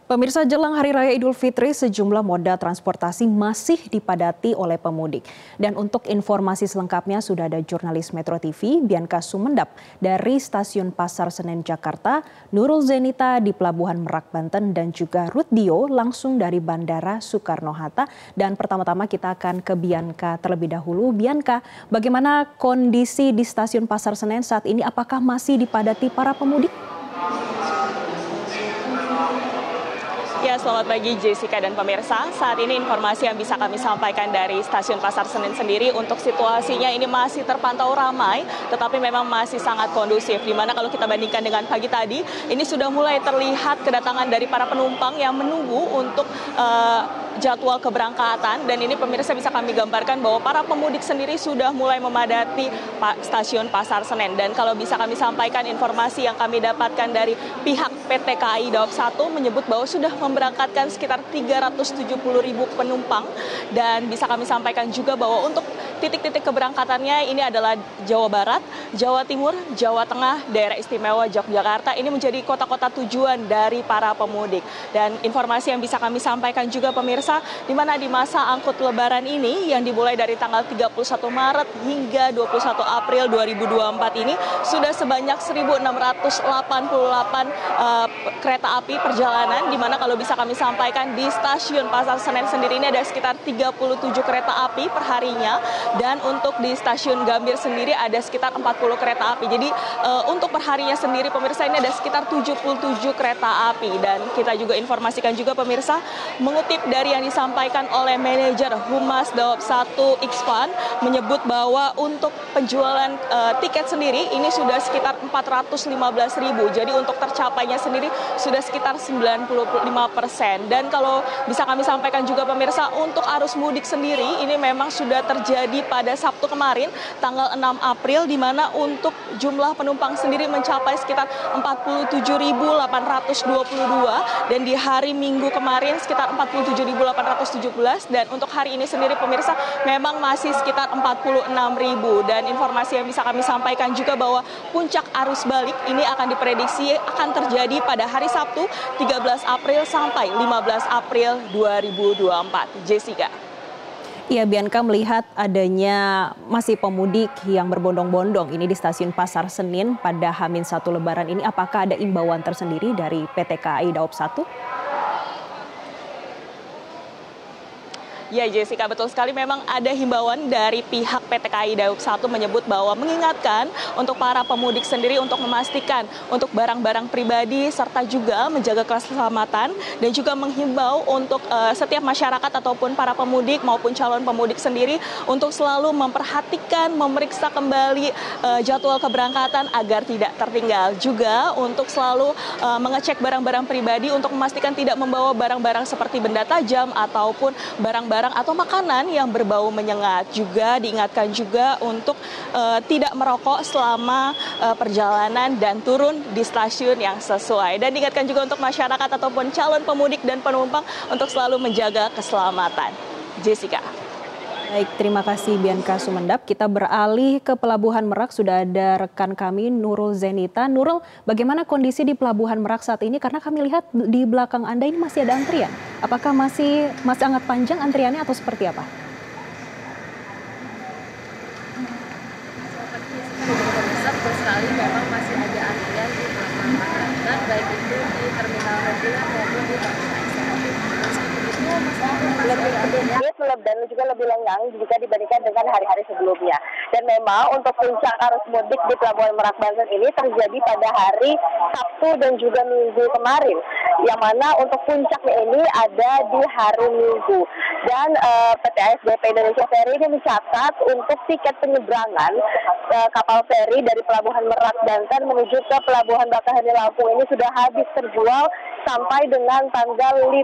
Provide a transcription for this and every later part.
Pemirsa, jelang Hari Raya Idul Fitri, sejumlah moda transportasi masih dipadati oleh pemudik. Dan untuk informasi selengkapnya sudah ada jurnalis Metro TV, Bianca Sumendap dari Stasiun Pasar Senen, Jakarta, Nurul Zenita di Pelabuhan Merak, Banten, dan juga Ruth Dio langsung dari Bandara Soekarno-Hatta. Dan pertama-tama kita akan ke Bianca terlebih dahulu. Bianca, bagaimana kondisi di Stasiun Pasar Senen saat ini? Apakah masih dipadati para pemudik? Ya, selamat pagi Jessica dan pemirsa. Saat ini informasi yang bisa kami sampaikan dari Stasiun Pasar Senen sendiri untuk situasinya ini masih terpantau ramai, tetapi memang masih sangat kondusif. Dimana kalau kita bandingkan dengan pagi tadi, ini sudah mulai terlihat kedatangan dari para penumpang yang menunggu untuk jadwal keberangkatan. Dan ini pemirsa bisa kami gambarkan bahwa para pemudik sendiri sudah mulai memadati Stasiun Pasar Senen. Dan kalau bisa kami sampaikan informasi yang kami dapatkan dari pihak PT KAI Daob 1 menyebut bahwa sudah memberangkatkan sekitar 370.000 penumpang. Dan bisa kami sampaikan juga bahwa untuk titik-titik keberangkatannya ini adalah Jawa Barat, Jawa Timur, Jawa Tengah, Daerah Istimewa Yogyakarta. Ini menjadi kota-kota tujuan dari para pemudik. Dan informasi yang bisa kami sampaikan juga pemirsa, di mana di masa angkut lebaran ini yang dimulai dari tanggal 31 Maret hingga 21 April 2024 ini sudah sebanyak 1.688 kereta api perjalanan, di mana kalau bisa kami sampaikan di Stasiun Pasar Senen sendiri ini ada sekitar 37 kereta api per harinya. Dan untuk di Stasiun Gambir sendiri ada sekitar 40 kereta api. Jadi untuk perharinya sendiri pemirsa ini ada sekitar 77 kereta api. Dan kita juga informasikan juga pemirsa, mengutip dari yang disampaikan oleh manajer Humas Daob 1 Xpan menyebut bahwa untuk penjualan tiket sendiri ini sudah sekitar 415.000. Jadi untuk tercapainya sendiri sudah sekitar 95%. Dan kalau bisa kami sampaikan juga pemirsa, untuk arus mudik sendiri ini memang sudah terjadi pada Sabtu kemarin tanggal 6 April, di mana untuk jumlah penumpang sendiri mencapai sekitar 47.822 dan di hari Minggu kemarin sekitar 47.817, dan untuk hari ini sendiri pemirsa memang masih sekitar 46.000. Dan informasi yang bisa kami sampaikan juga bahwa puncak arus balik ini akan diprediksi akan terjadi pada hari Sabtu 13 April sampai 15 April 2024. Jessica. Ya, Bianca, melihat adanya masih pemudik yang berbondong-bondong ini di Stasiun Pasar Senen pada H-1 Lebaran ini, apakah ada imbauan tersendiri dari PT KAI Daob 1? Ya Jessica, betul sekali, memang ada himbauan dari pihak PT KAI Daob 1 menyebut bahwa mengingatkan untuk para pemudik sendiri untuk memastikan untuk barang-barang pribadi serta juga menjaga keselamatan, dan juga menghimbau untuk setiap masyarakat ataupun para pemudik maupun calon pemudik sendiri untuk selalu memperhatikan, memeriksa kembali jadwal keberangkatan agar tidak tertinggal. Juga untuk selalu mengecek barang-barang pribadi untuk memastikan tidak membawa barang-barang seperti benda tajam ataupun barang-barang atau makanan yang berbau menyengat. Juga diingatkan juga untuk tidak merokok selama perjalanan dan turun di stasiun yang sesuai. Dan diingatkan juga untuk masyarakat ataupun calon pemudik dan penumpang untuk selalu menjaga keselamatan. Jessica. Baik, terima kasih Bianca Sumendap. Kita beralih ke Pelabuhan Merak, sudah ada rekan kami Nurul Zenita. Nurul, bagaimana kondisi di Pelabuhan Merak saat ini? Karena kami lihat di belakang Anda ini masih ada antrian. Apakah masih sangat panjang antriannya atau seperti apa? Betul sekali, memang masih ada antrian di pelabuhan Merak, baik itu di terminal reguler maupun di terminal eksekutif. Dan juga lebih lengang jika dibandingkan dengan hari-hari sebelumnya. Dan memang untuk puncak arus mudik di Pelabuhan Merak Banten ini terjadi pada hari Sabtu dan juga Minggu kemarin, yang mana untuk puncaknya ini ada di hari Minggu. Dan PT ASDP Indonesia Ferry ini mencatat untuk tiket penyeberangan kapal feri dari Pelabuhan Merak Banten menuju ke Pelabuhan Bakaheni Lampung ini sudah habis terjual sampai dengan tanggal 15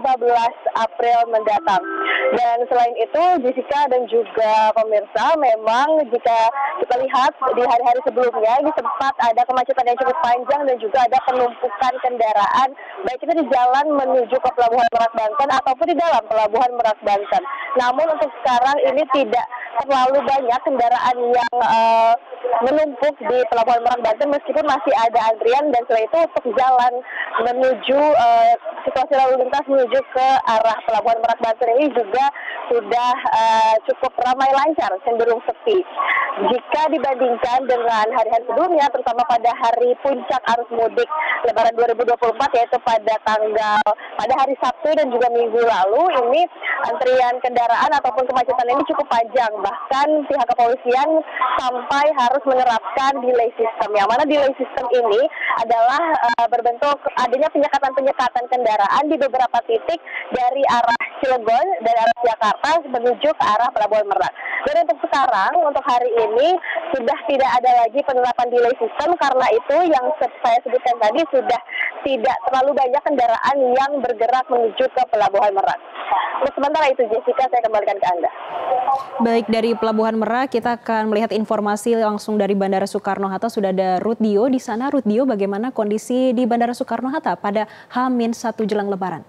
April mendatang. Dan selain itu, Jessica dan juga pemirsa, memang jika kita lihat di hari-hari sebelumnya ini sempat ada kemacetan yang cukup panjang dan juga ada penumpukan kendaraan, baik itu di jalan menuju ke Pelabuhan Merak Banten ataupun di dalam Pelabuhan Merak Banten. Namun untuk sekarang ini tidak terlalu banyak kendaraan yang menumpuk di Pelabuhan Merak Banten meskipun masih ada antrian, dan setelah itu untuk jalan menuju situasi lalu lintas menuju ke arah Pelabuhan Merak Banten ini juga sudah cukup ramai lancar, cenderung sepi. Jika dibandingkan dengan hari-hari sebelumnya, terutama pada hari puncak arus mudik Lebaran 2024 yaitu pada hari Sabtu dan juga Minggu lalu, ini antrian kendaraan ataupun kemacetan ini cukup panjang. Bahkan pihak kepolisian sampai harus menerapkan delay system, yang mana delay system ini adalah berbentuk adanya penyekatan kendaraan di beberapa titik dari arah Cilegon, dari arah Jakarta menuju ke arah Pelabuhan Merak. Dan untuk sekarang, untuk hari ini sudah tidak ada lagi penerapan delay system, karena itu yang saya sebutkan tadi sudah tidak terlalu banyak kendaraan yang bergerak menuju ke Pelabuhan Merak. Untuk sementara itu, Jessica, saya kembalikan ke Anda. Baik, dari Pelabuhan Merak kita akan melihat informasi langsung dari Bandara Soekarno-Hatta. Sudah ada Rutdio di sana. Rutdio, bagaimana kondisi di Bandara Soekarno-Hatta pada H-1 jelang Lebaran?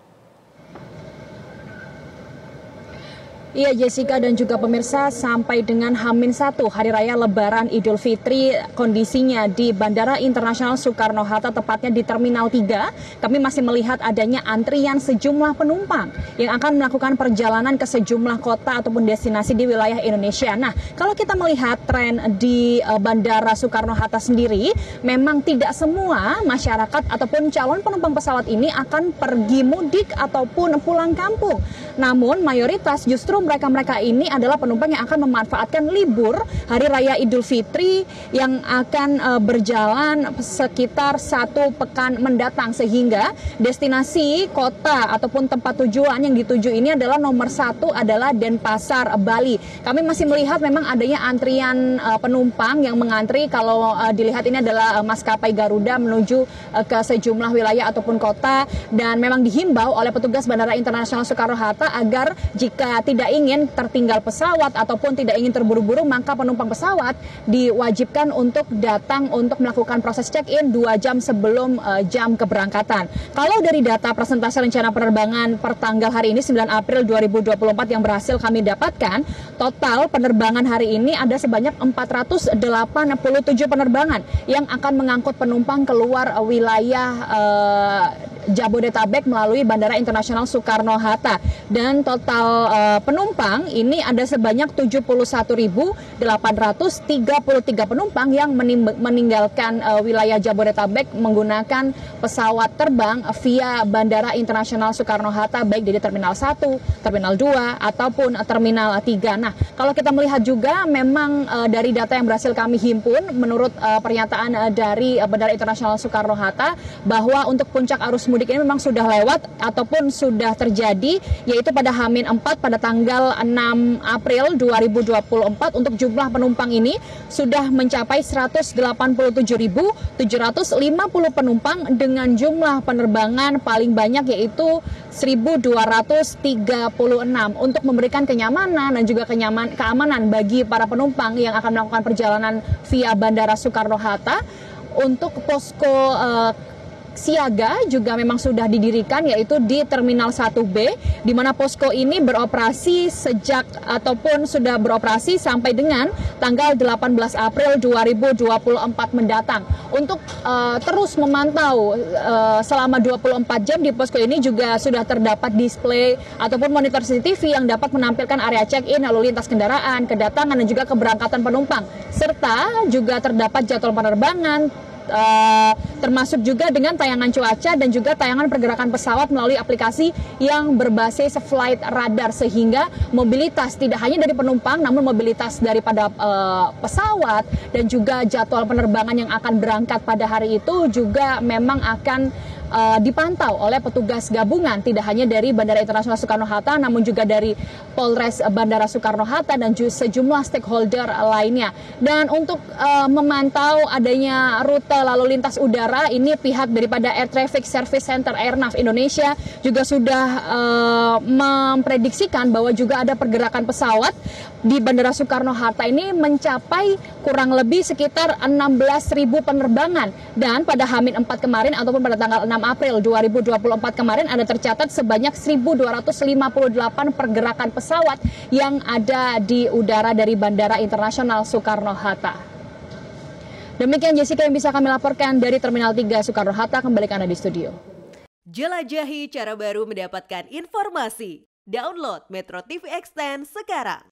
Iya Jessica dan juga pemirsa, sampai dengan H-1 Hari Raya Lebaran Idul Fitri, kondisinya di Bandara Internasional Soekarno-Hatta, tepatnya di Terminal 3, kami masih melihat adanya antrian sejumlah penumpang yang akan melakukan perjalanan ke sejumlah kota ataupun destinasi di wilayah Indonesia. Nah, kalau kita melihat tren di Bandara Soekarno-Hatta sendiri, memang tidak semua masyarakat ataupun calon penumpang pesawat ini akan pergi mudik ataupun pulang kampung. Namun mayoritas justru mereka ini adalah penumpang yang akan memanfaatkan libur Hari Raya Idul Fitri yang akan berjalan sekitar 1 pekan mendatang, sehingga destinasi kota ataupun tempat tujuan yang dituju ini adalah nomor 1 adalah Denpasar, Bali. Kami masih melihat memang adanya antrian penumpang yang mengantri. Kalau dilihat ini adalah maskapai Garuda menuju ke sejumlah wilayah ataupun kota, dan memang dihimbau oleh petugas Bandara Internasional Soekarno-Hatta agar jika tidak ingin tertinggal pesawat ataupun tidak ingin terburu-buru, maka penumpang pesawat diwajibkan untuk datang untuk melakukan proses check-in 2 jam sebelum jam keberangkatan. Kalau dari data presentasi rencana penerbangan per tanggal hari ini 9 April 2024 yang berhasil kami dapatkan, total penerbangan hari ini ada sebanyak 487 penerbangan yang akan mengangkut penumpang keluar wilayah Jabodetabek melalui Bandara Internasional Soekarno-Hatta, dan total penumpang ini ada sebanyak 71.833 penumpang yang meninggalkan wilayah Jabodetabek menggunakan pesawat terbang via Bandara Internasional Soekarno-Hatta, baik dari Terminal 1, Terminal 2 ataupun Terminal 3. Nah, kalau kita melihat juga memang dari data yang berhasil kami himpun, menurut pernyataan dari Bandara Internasional Soekarno-Hatta, bahwa untuk puncak arus mudik ini memang sudah lewat ataupun sudah terjadi, yaitu pada H-4 pada tanggal 6 April 2024. Untuk jumlah penumpang ini sudah mencapai 187.750 penumpang dengan jumlah penerbangan paling banyak yaitu 1.236, untuk memberikan kenyamanan dan juga keamanan bagi para penumpang yang akan melakukan perjalanan via Bandara Soekarno-Hatta. Untuk posko siaga juga memang sudah didirikan, yaitu di Terminal 1B, di mana posko ini beroperasi sejak ataupun sudah beroperasi sampai dengan tanggal 18 April 2024 mendatang. Untuk terus memantau selama 24 jam di posko ini juga sudah terdapat display ataupun monitor CCTV yang dapat menampilkan area check-in, lalu lintas kendaraan, kedatangan dan juga keberangkatan penumpang, serta juga terdapat jadwal penerbangan, termasuk juga dengan tayangan cuaca dan juga tayangan pergerakan pesawat melalui aplikasi yang berbasis flight radar, sehingga mobilitas tidak hanya dari penumpang namun mobilitas daripada pesawat dan juga jadwal penerbangan yang akan berangkat pada hari itu juga memang akan dipantau oleh petugas gabungan, tidak hanya dari Bandara Internasional Soekarno-Hatta namun juga dari Polres Bandara Soekarno-Hatta dan juga sejumlah stakeholder lainnya. Dan untuk memantau adanya rute lalu lintas udara ini, pihak daripada Air Traffic Service Center Airnav Indonesia juga sudah memprediksikan bahwa juga ada pergerakan pesawat di Bandara Soekarno-Hatta ini mencapai kurang lebih sekitar 16.000 penerbangan, dan pada H-4 kemarin ataupun pada tanggal 6 April 2024 kemarin ada tercatat sebanyak 1.258 pergerakan pesawat yang ada di udara dari Bandara Internasional Soekarno-Hatta. Demikian Jessica yang bisa kami laporkan dari Terminal 3 Soekarno-Hatta. Kembali ke Anda di studio. Jelajahi cara baru mendapatkan informasi. Download Metro TV Extend sekarang.